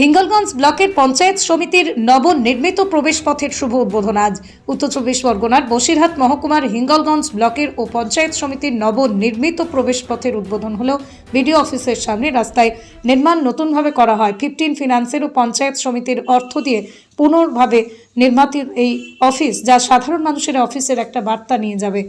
হিঙ্গলগঞ্জ ব্লকের পঞ্চায়েত সমিতির নবনির্মিত প্রবেশপথের শুভ উদ্বোধন আজ উত্তর চব্বিশ পরগনার বসিরহাট মহকুমার হিঙ্গলগঞ্জ ব্লকের ও পঞ্চায়েত সমিতির নবনির্মিত প্রবেশপথের উদ্বোধন হলো বিডিও অফিসের সামনে। রাস্তায় নির্মাণ নতুনভাবে করা হয় 15 ফিন্যান্সের ও পঞ্চায়েত সমিতির অর্থ দিয়ে পুনর্ভাবে নির্মিত এই অফিস, যা সাধারণ মানুষের অফিসের একটা বার্তা নিয়ে যাবে।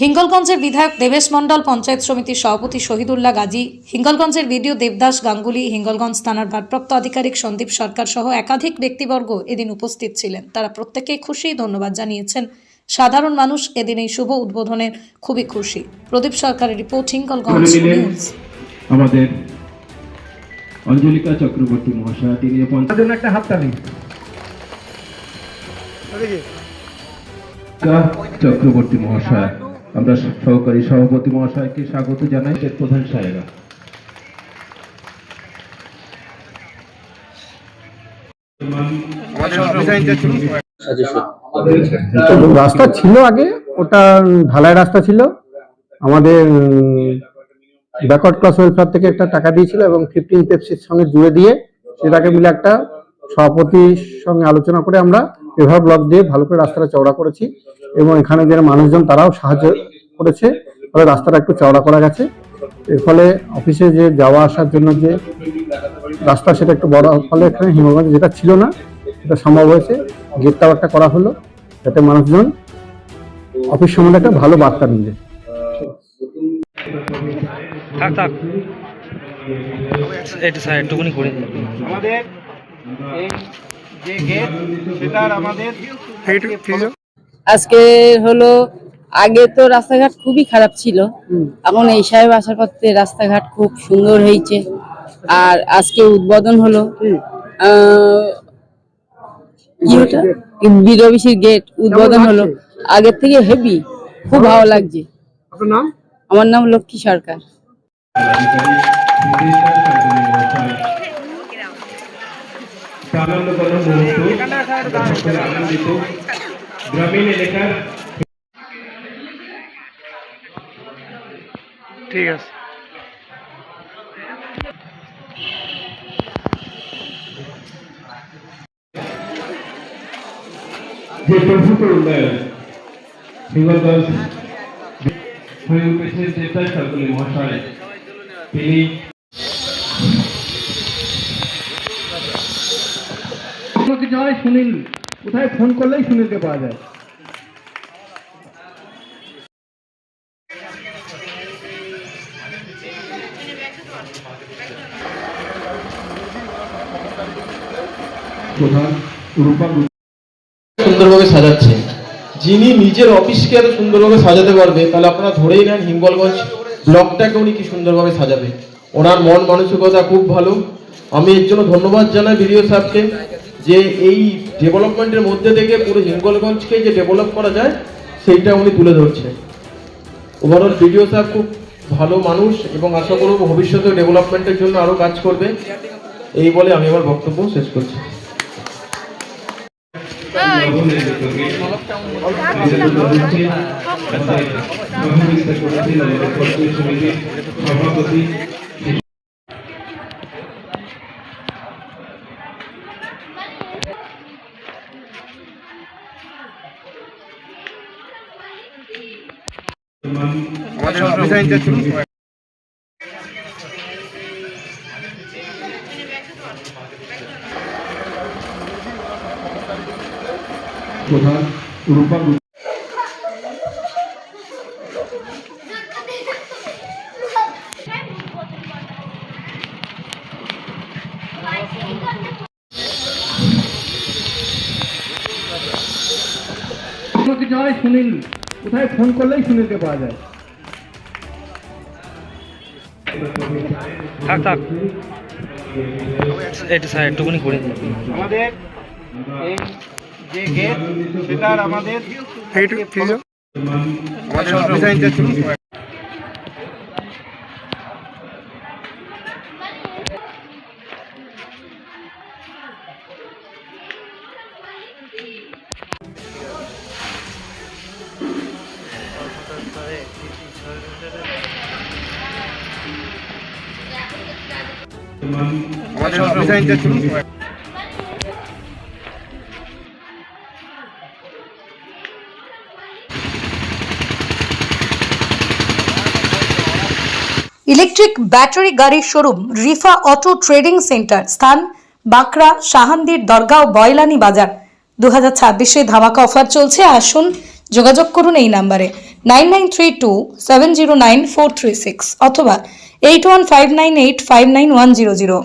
হিঙ্গলগঞ্জের বিধায়ক দেবেশ মণ্ডল, পঞ্চায়েত সমিতির সভাপতি শহীদুল্লাহ গাজী, হিঙ্গলগঞ্জের বিডিও দেবদাস গাঙ্গুলি, হিঙ্গলগঞ্জ থানার ভারপ্রাপ্ত আধিকারিক সন্দীপ সরকার সহ একাধিক ব্যক্তিবর্গ এদিন উপস্থিত ছিলেন। তারা প্রত্যেকেই খুশি, ধন্যবাদ জানিয়েছেন। সাধারণ মানুষ এদিন এই শুভ উদ্বোধনের খুবই খুশি। প্রদীপ সরকারের রিপোর্ট, হিঙ্গলগঞ্জ নিউজ। আমাদের অঞ্জলিকা চক্রবর্তী মহাশয়, তিনি জন্য একটা হাততালি। চক্রবর্তী মহাশয়, আমরা সহকারী সভাপতি মহাশয়কে স্বাগত জানাই। প্রধান সাহেবরা রাস্তা ছিল আগে, ওটা ঢালাই রাস্তা ছিল। আমাদের ব্যাকওয়ার্ড ক্লাস ওয়েলফেয়ার থেকে একটা টাকা দিয়েছিল এবং 15 পেপসির সঙ্গে জুড়ে দিয়ে সেটাকে মিলে একটা সভাপতির সঙ্গে আলোচনা করে আমরা পেভার ব্লক দিয়ে ভালো করে রাস্তাটা চওড়া করেছি এবং এখানে যারা মানুষজন তারাও সাহায্য করেছে, ফলে রাস্তাটা একটু চওড়া করা গেছে। এর ফলে অফিসে যে যাওয়া আসার জন্য যে রাস্তা সেটা একটু বড়, ফলে এখানে হিঙ্গলগঞ্জে যেটা ছিল না সেটা সম্ভব হয়েছে। গেটটাও একটা করা হলো যাতে মানুষজন অফিস সম্বন্ধে একটা ভালো বার্তা নিয়ে যায়। আমাদের এই যে গেট সেটার আমাদের আজকে হলো, আগে তো রাস্তাঘাট খুবই খারাপ ছিল, এখন এই সাহেব আসার পর থেকে রাস্তাঘাট খুব সুন্দর হয়েছে। আর আজকে উদ্বোধন হলো বিডিওবিসির গেট উদ্বোধন হলো, আগের থেকে হেভি, খুব ভালো লাগছে। আমার নাম লক্ষ্মী সরকার। গ্রামীণ এলাকার ঠিক আছে। যে প্রভূত উন্নয়ন হিঙ্গলগঞ্জ হয়ে উঠেছে, দেবদাস গাঙ্গুলি মহাশয়, তিনি কিছু হয় সুনীল, কোথায় ফোন করলেই সুনীলকে পাওয়া যায়। প্রধান সুন্দরভাবে সাজাচ্ছে, যিনি নিজের অফিসকে এত সুন্দরভাবে সাজাতে পারবে, তাহলে আপনারা ধরেই নেন হিঙ্গলগঞ্জ ব্লকটাকে উনি কি সুন্দরভাবে সাজাবে। ওনার মন মানসিকতা খুব ভালো। আমি এর জন্য ধন্যবাদ জানাই বিডিও সাহেবকে, যে এই ডেভেলপমেন্টের মধ্যে থেকে পুরো হিঙ্গলগঞ্জকে যে ডেভেলপ করা যায় সেইটা উনি তুলে ধরছেন। ওভারঅল বিডিও সাহেব খুব ভালো মানুষ এবং আশা করব ভবিষ্যতে ডেভেলপমেন্টের জন্য আরও কাজ করবে। এই বলে আমি আমার বক্তব্য শেষ করছি। সভাপতি প্রধান রূপা কিছু হয় সুনীল, কোথায় ফোন করলেই সুনীলকে পাওয়া যায়। আমাদের এই যে গেট সেটার আমাদের ইলেকট্রিক ব্যাটারি গাড়ির showroom Rifa auto trading centre, স্থান বাঁকড়া, শাহান্দির দরগাঁও, বয়লানি বাজার। 2026-এ ধামাকা অফার চলছে, আসুন যোগাযোগ করুন এই নাম্বারে 9932709436 অথবা 8159859100।